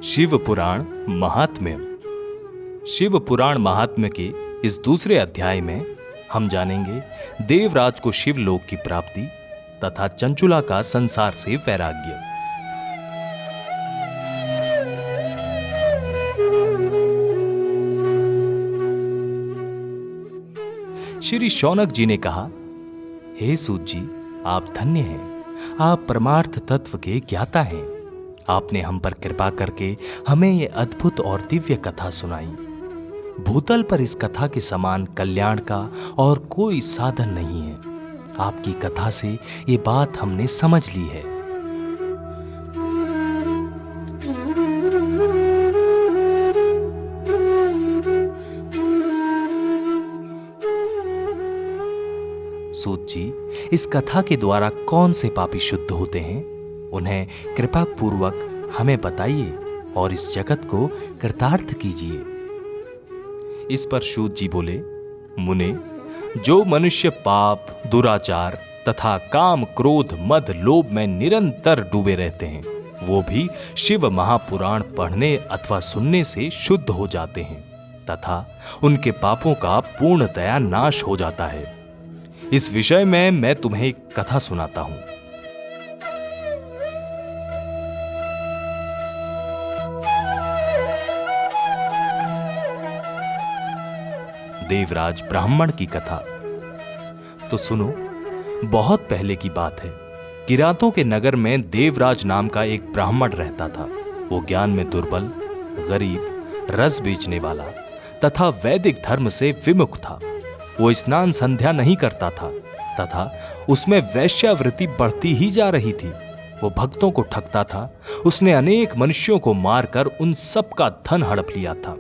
शिव पुराण महात्म्य। शिव पुराण महात्म्य के इस दूसरे अध्याय में हम जानेंगे देवराज को शिवलोक की प्राप्ति तथा चंचुला का संसार से वैराग्य। श्री शौनक जी ने कहा, हे सूत जी, आप धन्य हैं। आप परमार्थ तत्व के ज्ञाता हैं। आपने हम पर कृपा करके हमें ये अद्भुत और दिव्य कथा सुनाई। भूतल पर इस कथा के समान कल्याण का और कोई साधन नहीं है। आपकी कथा से ये बात हमने समझ ली है। सूत जी, इस कथा के द्वारा कौन से पापी शुद्ध होते हैं, उन्हें कृपा पूर्वक हमें बताइए और इस जगत को कृतार्थ कीजिए। इस पर सूत जी बोले, मुने, जो मनुष्य पाप, दुराचार तथा काम, क्रोध, मद, लोभ में निरंतर डूबे रहते हैं, वो भी शिव महापुराण पढ़ने अथवा सुनने से शुद्ध हो जाते हैं तथा उनके पापों का पूर्णतया नाश हो जाता है। इस विषय में मैं तुम्हें एक कथा सुनाता हूं। देवराज ब्राह्मण की कथा। तो सुनो, बहुत पहले की बात है। किरातों के नगर में देवराज नाम का एक ब्राह्मण रहता था। वो ज्ञान में दुर्बल, गरीब, रस बेचने वाला तथा वैदिक धर्म से विमुख था। वो स्नान संध्या नहीं करता था तथा उसमें वैश्यावृत्ति बढ़ती ही जा रही थी। वो भक्तों को ठगता था। उसने अनेक मनुष्यों को मारकर उन सब का धन हड़प लिया था।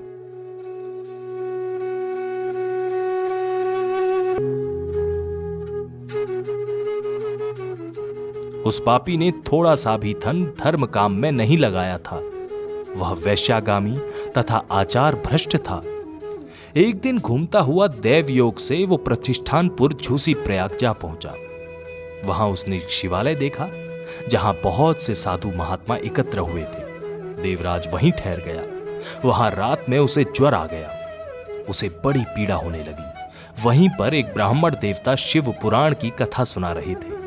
उस पापी ने थोड़ा सा भी धन धर्म काम में नहीं लगाया था। वह वैश्यागामी तथा आचार भ्रष्ट था। एक दिन घूमता हुआ देवयोग से वो प्रतिष्ठानपुर झूसी प्रयाग जा पहुंचा। वहां उसने एक शिवालय देखा जहां बहुत से साधु महात्मा एकत्र हुए थे। देवराज वहीं ठहर गया। वहां रात में उसे ज्वर आ गया। उसे बड़ी पीड़ा होने लगी। वहीं पर एक ब्राह्मण देवता शिव पुराण की कथा सुना रहे थे।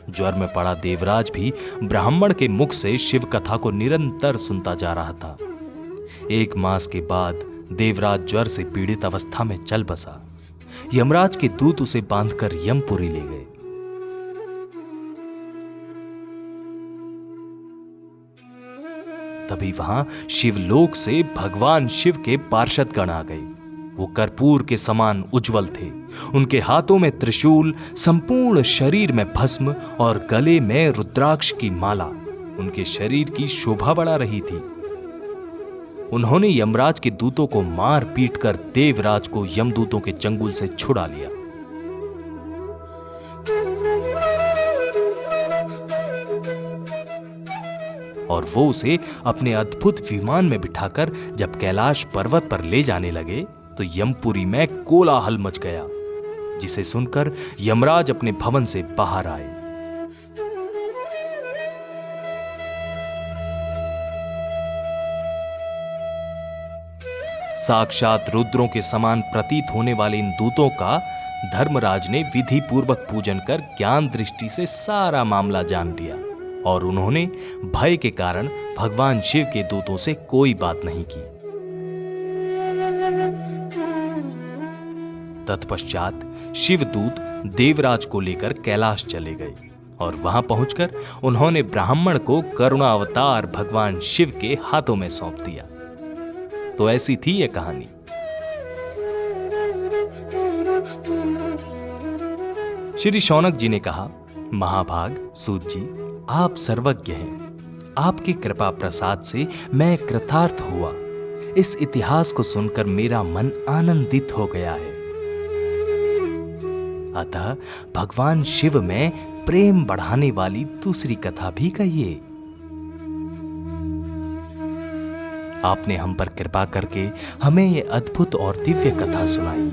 ज्वर में पड़ा देवराज भी ब्राह्मण के मुख से शिव कथा को निरंतर सुनता जा रहा था। एक मास के बाद देवराज ज्वर से पीड़ित अवस्था में चल बसा। यमराज के दूत उसे बांधकर यमपुरी ले गए। तभी वहां शिवलोक से भगवान शिव के पार्षद गण आ गए। वो कर्पूर के समान उज्जवल थे। उनके हाथों में त्रिशूल, संपूर्ण शरीर में भस्म और गले में रुद्राक्ष की माला। उनके शरीर की शोभा बढ़ा रही थी। उन्होंने यमराज के दूतों को मार पीट कर देवराज को यमदूतों के चंगुल से छुड़ा लिया। और वो उसे अपने अद्भुत विमान में बिठाकर जब कैलाश पर्वत पर ले जाने लगे तो यमपुरी में कोलाहल मच गया, जिसे सुनकर यमराज अपने भवन से बाहर आए। साक्षात रुद्रों के समान प्रतीत होने वाले इन दूतों का धर्मराज ने विधि पूर्वक पूजन कर ज्ञान दृष्टि से सारा मामला जान लिया और उन्होंने भय के कारण भगवान शिव के दूतों से कोई बात नहीं की। तत्पश्चात शिवदूत देवराज को लेकर कैलाश चले गए और वहां पहुंचकर उन्होंने ब्राह्मण को करुणा अवतार भगवान शिव के हाथों में सौंप दिया। तो ऐसी थी यह कहानी। श्री शौनक जी ने कहा, महाभाग सूत जी, आप सर्वज्ञ हैं। आपकी कृपा प्रसाद से मैं कृतार्थ हुआ। इस इतिहास को सुनकर मेरा मन आनंदित हो गया है। अतः भगवान शिव में प्रेम बढ़ाने वाली दूसरी कथा भी कहिए। आपने हम पर कृपा करके हमें ये अद्भुत और दिव्य कथा सुनाई।